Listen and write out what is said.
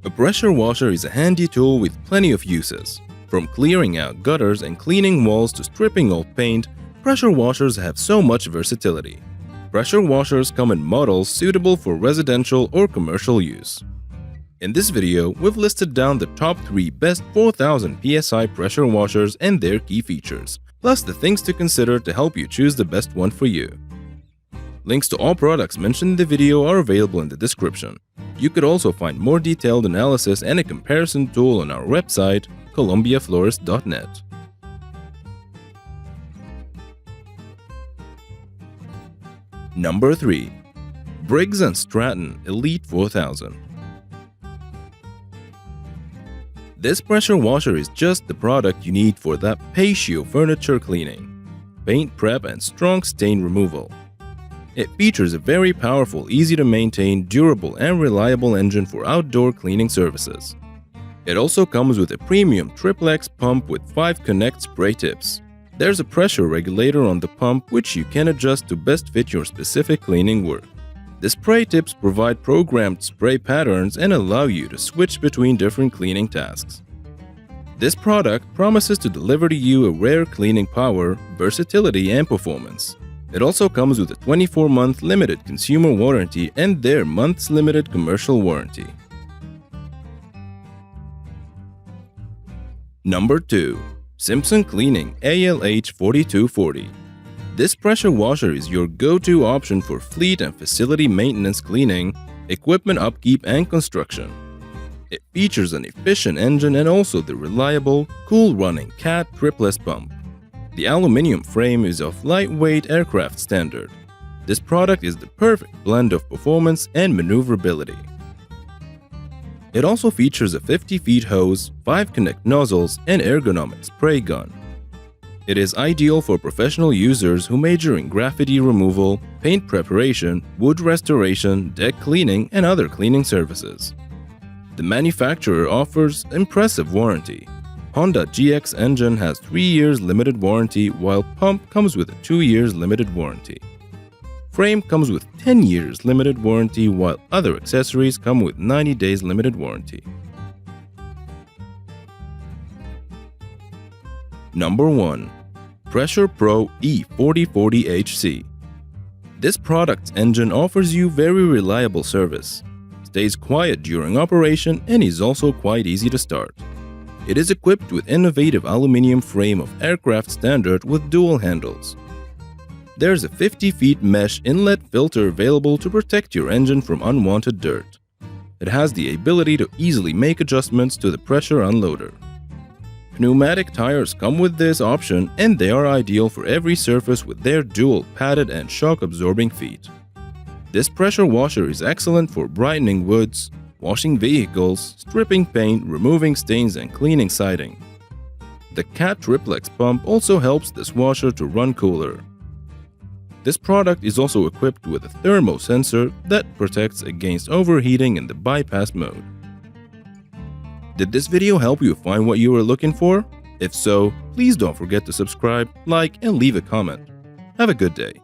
A pressure washer is a handy tool with plenty of uses. From clearing out gutters and cleaning walls to stripping off paint, pressure washers have so much versatility. Pressure washers come in models suitable for residential or commercial use. In this video, we've listed down the top 3 best 4000 PSI pressure washers and their key features, plus the things to consider to help you choose the best one for you. Links to all products mentioned in the video are available in the description. You could also find more detailed analysis and a comparison tool on our website, columbiaflorist.net. Number 3. Briggs & Stratton Elite 4000. This pressure washer is just the product you need for that patio furniture cleaning, paint prep and strong stain removal. It features a very powerful, easy-to-maintain, durable and reliable engine for outdoor cleaning services. It also comes with a premium triplex pump with 5 connect spray tips. There's a pressure regulator on the pump which you can adjust to best fit your specific cleaning work. The spray tips provide programmed spray patterns and allow you to switch between different cleaning tasks. This product promises to deliver to you a rare cleaning power, versatility and performance. It also comes with a 24-month limited consumer warranty and their months limited commercial warranty. Number 2. Simpson Cleaning ALH4240. This pressure washer is your go-to option for fleet and facility maintenance cleaning, equipment upkeep and construction. It features an efficient engine and also the reliable, cool-running CAT tripless pump. The aluminum frame is of lightweight aircraft standard. This product is the perfect blend of performance and maneuverability. It also features a 50-feet hose, 5 connect nozzles, and ergonomic spray gun. It is ideal for professional users who major in graffiti removal, paint preparation, wood restoration, deck cleaning, and other cleaning services. The manufacturer offers impressive warranty. Honda GX engine has 3 years limited warranty while pump comes with a 2 years limited warranty. Frame comes with 10 years limited warranty while other accessories come with 90 days limited warranty. Number 1. Pressure Pro E4040HC. This product's engine offers you very reliable service, stays quiet during operation and is also quite easy to start. It is equipped with innovative aluminum frame of aircraft standard with dual handles. There's a 50-feet mesh inlet filter available to protect your engine from unwanted dirt. It has the ability to easily make adjustments to the pressure unloader. Pneumatic tires come with this option and they are ideal for every surface with their dual padded and shock-absorbing feet. This pressure washer is excellent for brightening woods, washing vehicles, stripping paint, removing stains, and cleaning siding. The CAT triplex pump also helps this washer to run cooler. This product is also equipped with a thermo sensor that protects against overheating in the bypass mode. Did this video help you find what you were looking for? If so, please don't forget to subscribe, like, and leave a comment. Have a good day.